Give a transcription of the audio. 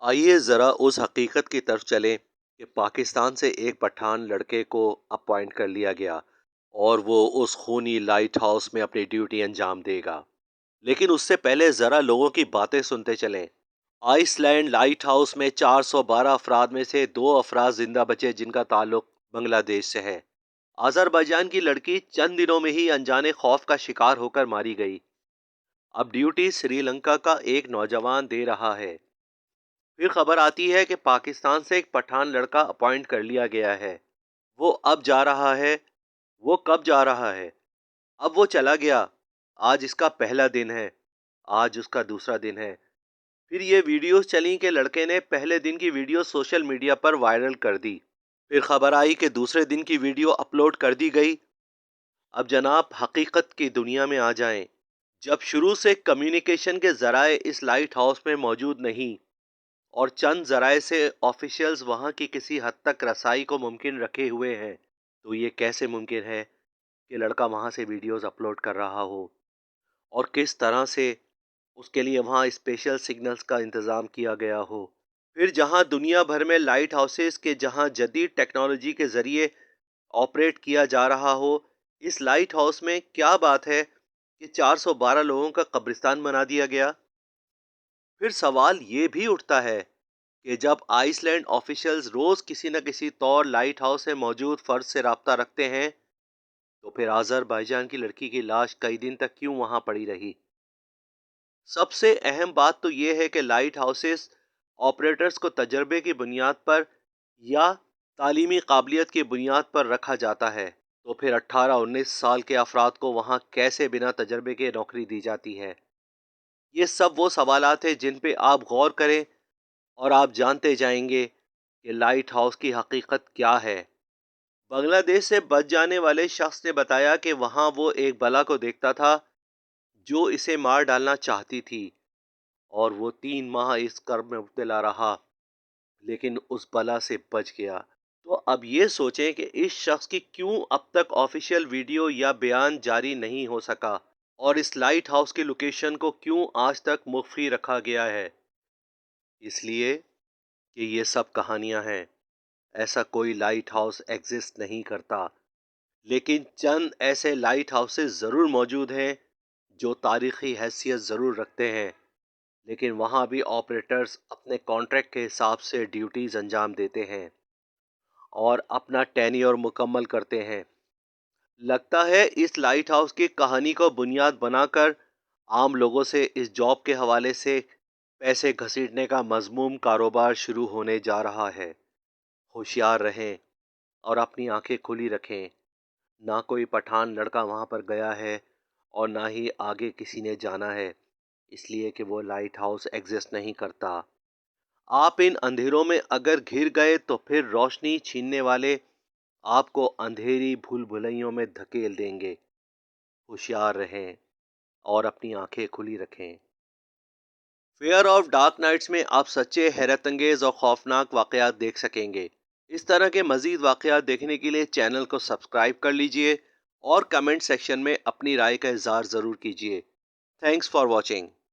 آئیے ذرا اس حقیقت کی طرف چلیں کہ پاکستان سے ایک پٹھان لڑکے کو اپوائنٹ کر لیا گیا اور وہ اس خونی لائٹ ہاؤس میں اپنی ڈیوٹی انجام دے گا۔ لیکن اس سے پہلے ذرا لوگوں کی باتیں سنتے چلیں۔ آئس لینڈ لائٹ ہاؤس میں 412 افراد میں سے 2 افراد زندہ بچے جن کا تعلق بنگلہ دیش سے ہے۔ آذربائیجان کی لڑکی چند دنوں میں ہی انجانے خوف کا شکار ہو کر ماری گئی۔ اب ڈیوٹی سری لنکا کا ایک نوجوان دے رہا ہے۔ پھر خبر آتی ہے کہ پاکستان سے ایک پٹھان لڑکا اپوائنٹ کر لیا گیا ہے۔ وہ اب جا رہا ہے۔ وہ کب جا رہا ہے؟ اب وہ چلا گیا۔ آج اس کا پہلا دن ہے۔ آج اس کا دوسرا دن ہے۔ پھر یہ ویڈیوز چلیں کہ لڑکے نے پہلے دن کی ویڈیو سوشل میڈیا پر وائرل کر دی۔ پھر خبر آئی کہ دوسرے دن کی ویڈیو اپلوڈ کر دی گئی۔ اب جناب حقیقت کی دنیا میں آ جائیں۔ جب شروع سے کمیونیکیشن کے ذرائع اس لائٹ ہاؤس میں موجود نہیں اور چند ذرائع سے آفیشیلز وہاں کی کسی حد تک رسائی کو ممکن رکھے ہوئے ہیں، تو یہ کیسے ممکن ہے کہ لڑکا وہاں سے ویڈیوز اپلوڈ کر رہا ہو؟ اور کس طرح سے اس کے لیے وہاں اسپیشل سگنلز کا انتظام کیا گیا ہو؟ پھر جہاں دنیا بھر میں لائٹ ہاؤسز کے جہاں جدید ٹیکنالوجی کے ذریعے آپریٹ کیا جا رہا ہو، اس لائٹ ہاؤس میں کیا بات ہے کہ 412 لوگوں کا قبرستان بنا دیا گیا؟ پھر سوال یہ بھی اٹھتا ہے کہ جب آئس لینڈ آفیشلز روز کسی نہ کسی طور لائٹ ہاؤس میں موجود فرد سے رابطہ رکھتے ہیں، تو پھر آذربائیجان کی لڑکی کی لاش کئی دن تک کیوں وہاں پڑی رہی؟ سب سے اہم بات تو یہ ہے کہ لائٹ ہاؤسز آپریٹرز کو تجربے کی بنیاد پر یا تعلیمی قابلیت کی بنیاد پر رکھا جاتا ہے، تو پھر 18-19 سال کے افراد کو وہاں کیسے بنا تجربے کے نوکری دی جاتی ہے؟ یہ سب وہ سوالات ہیں جن پہ آپ غور کریں اور آپ جانتے جائیں گے کہ لائٹ ہاؤس کی حقیقت کیا ہے۔ بنگلہ دیش سے بچ جانے والے شخص نے بتایا کہ وہاں وہ ایک بلا کو دیکھتا تھا جو اسے مار ڈالنا چاہتی تھی، اور وہ 3 ماہ اس کرب میں مبتلا رہا لیکن اس بلا سے بچ گیا۔ تو اب یہ سوچیں کہ اس شخص کی کیوں اب تک آفیشیل ویڈیو یا بیان جاری نہیں ہو سکا، اور اس لائٹ ہاؤس کی لوکیشن کو کیوں آج تک مخفی رکھا گیا ہے؟ اس لیے کہ یہ سب کہانیاں ہیں۔ ایسا کوئی لائٹ ہاؤس ایگزسٹ نہیں کرتا، لیکن چند ایسے لائٹ ہاؤسز ضرور موجود ہیں جو تاریخی حیثیت ضرور رکھتے ہیں، لیکن وہاں بھی آپریٹرز اپنے کانٹریکٹ کے حساب سے ڈیوٹیز انجام دیتے ہیں اور اپنا ٹینیور مکمل کرتے ہیں۔ لگتا ہے اس لائٹ ہاؤس کی کہانی کو بنیاد بنا کر عام لوگوں سے اس جاب کے حوالے سے پیسے گھسیٹنے کا مذموم کاروبار شروع ہونے جا رہا ہے۔ ہوشیار رہیں اور اپنی آنکھیں کھلی رکھیں۔ نہ کوئی پٹھان لڑکا وہاں پر گیا ہے اور نہ ہی آگے کسی نے جانا ہے، اس لیے کہ وہ لائٹ ہاؤس ایگزسٹ نہیں کرتا۔ آپ ان اندھیروں میں اگر گھر گئے تو پھر روشنی چھیننے والے آپ کو اندھیری بھول بھلیوں میں دھکیل دیں گے۔ ہوشیار رہیں اور اپنی آنکھیں کھلی رکھیں۔ فیئر آف ڈارک نائٹس میں آپ سچے، حیرت انگیز اور خوفناک واقعات دیکھ سکیں گے۔ اس طرح کے مزید واقعات دیکھنے کے لیے چینل کو سبسکرائب کر لیجئے اور کمنٹ سیکشن میں اپنی رائے کا اظہار ضرور کیجئے۔ Thanks for watching.